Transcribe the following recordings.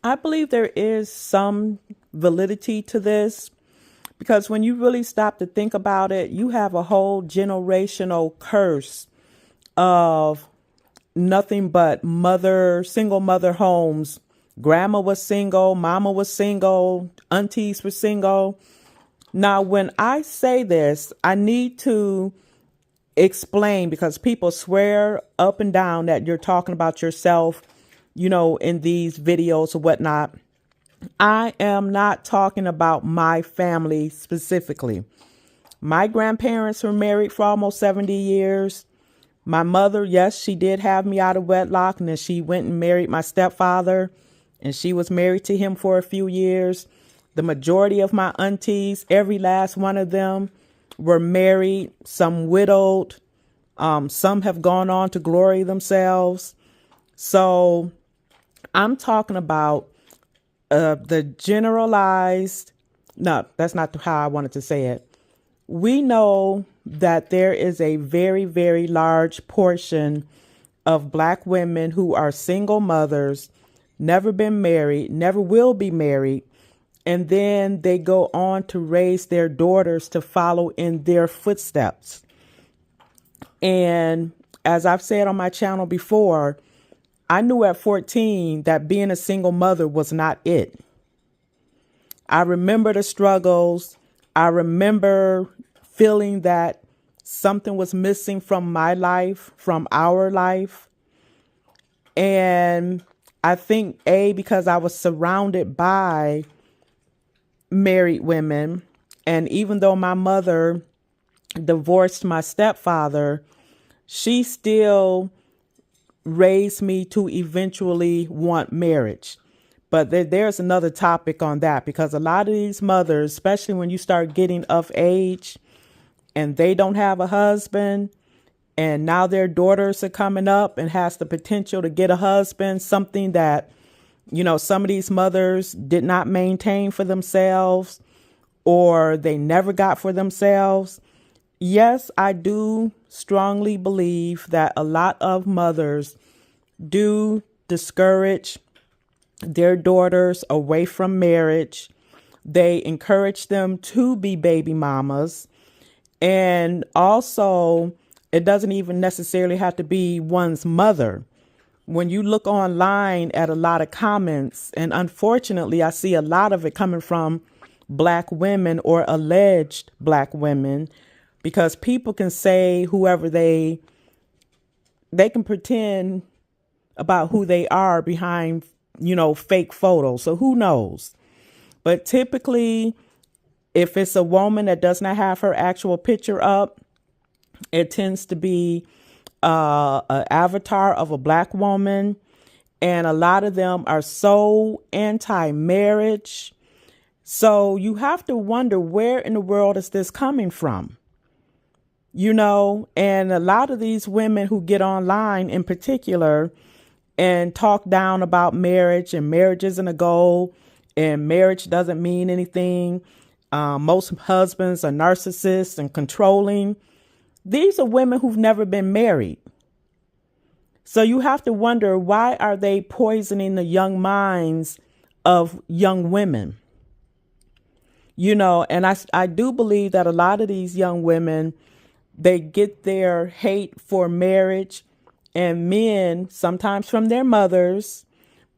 I believe there is some validity to this because when you really stop to think about it, you have a whole generational curse of nothing but single mother homes. Grandma was single, mama was single, aunties were single. Now, when I say this, I need to explain because people swear up and down that you're talking about yourself, in these videos or whatnot. I am not talking about my family specifically. My grandparents were married for almost 70 years. My mother, yes, she did have me out of wedlock, and then she went and married my stepfather, and she was married to him for a few years. The majority of my aunties, every last one of them, were married, some widowed, some have gone on to glory themselves. So I'm talking about the generalized, no, that's not how I wanted to say it. We know that there is a very, very large portion of Black women who are single mothers, never been married, never will be married, and then they go on to raise their daughters to follow in their footsteps. And as I've said on my channel before, I knew at 14 that being a single mother was not it. I remember the struggles. I remember feeling that something was missing from my life, from our life. And I think, because I was surrounded by married women, and even though my mother divorced my stepfather, she still raised me to eventually want marriage. But there's another topic on that, because a lot of these mothers, especially when you start getting of age and they don't have a husband, and now their daughters are coming up and has the potential to get a husband, something that, some of these mothers did not maintain for themselves or they never got for themselves. Yes, I do strongly believe that a lot of mothers do discourage their daughters away from marriage. They encourage them to be baby mamas. And also, it doesn't even necessarily have to be one's mother. When you look online at a lot of comments, and unfortunately, I see a lot of it coming from Black women or alleged Black women, because people can say whoever they can pretend about who they are behind, fake photos. So who knows? But typically, if it's a woman that does not have her actual picture up, it tends to be an avatar of a Black woman. And a lot of them are so anti-marriage. So you have to wonder, where in the world is this coming from? And a lot of these women who get online in particular and talk down about marriage, and marriage isn't a goal, and marriage doesn't mean anything. Most husbands are narcissists and controlling. These are women who've never been married. So you have to wonder, why are they poisoning the young minds of young women? And I do believe that a lot of these young women, they get their hate for marriage and men sometimes from their mothers,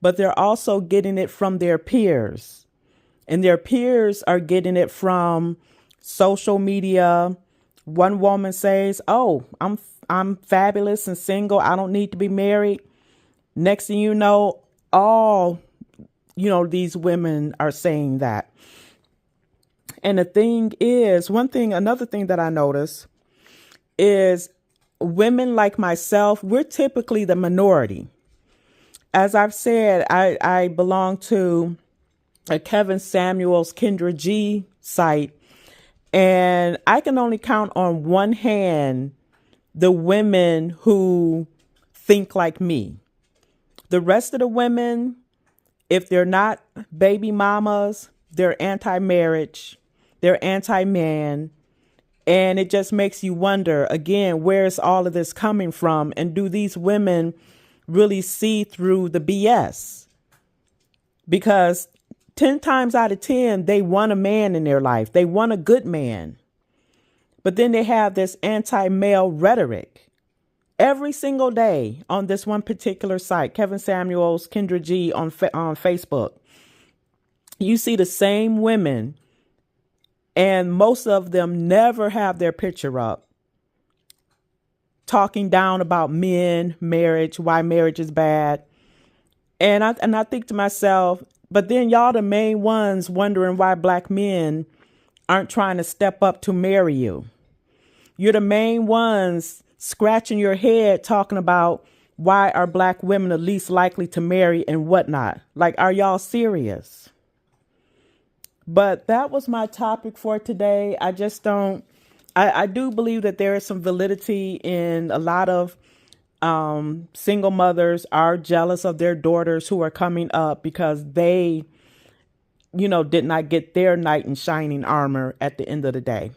but they're also getting it from their peers. And their peers are getting it from social media. One woman says, "Oh, I'm fabulous and single. I don't need to be married." Next thing you know, these women are saying that. And the thing is, another thing that I notice is women like myself, we're typically the minority. As I've said, I belong to a Kevin Samuels Kendra G site, and I can only count on one hand the women who think like me. The rest of the women, if they're not baby mamas, they're anti-marriage, they're anti-man. And it just makes you wonder, again, where's all of this coming from? And do these women really see through the BS? because 10 times out of 10, they want a man in their life. They want a good man. But then they have this anti-male rhetoric every single day on this one particular site, Kevin Samuels, Kendra G on Facebook. You see the same women, and most of them never have their picture up, talking down about men, marriage, why marriage is bad. And I think to myself, but then y'all the main ones wondering why black men aren't trying to step up to marry you. You're the main ones scratching your head talking about why are black women the least likely to marry and whatnot. Like, are y'all serious? But that was my topic for today. I just don't, I do believe that there is some validity in a lot of single mothers are jealous of their daughters who are coming up because they, did not get their knight in shining armor at the end of the day.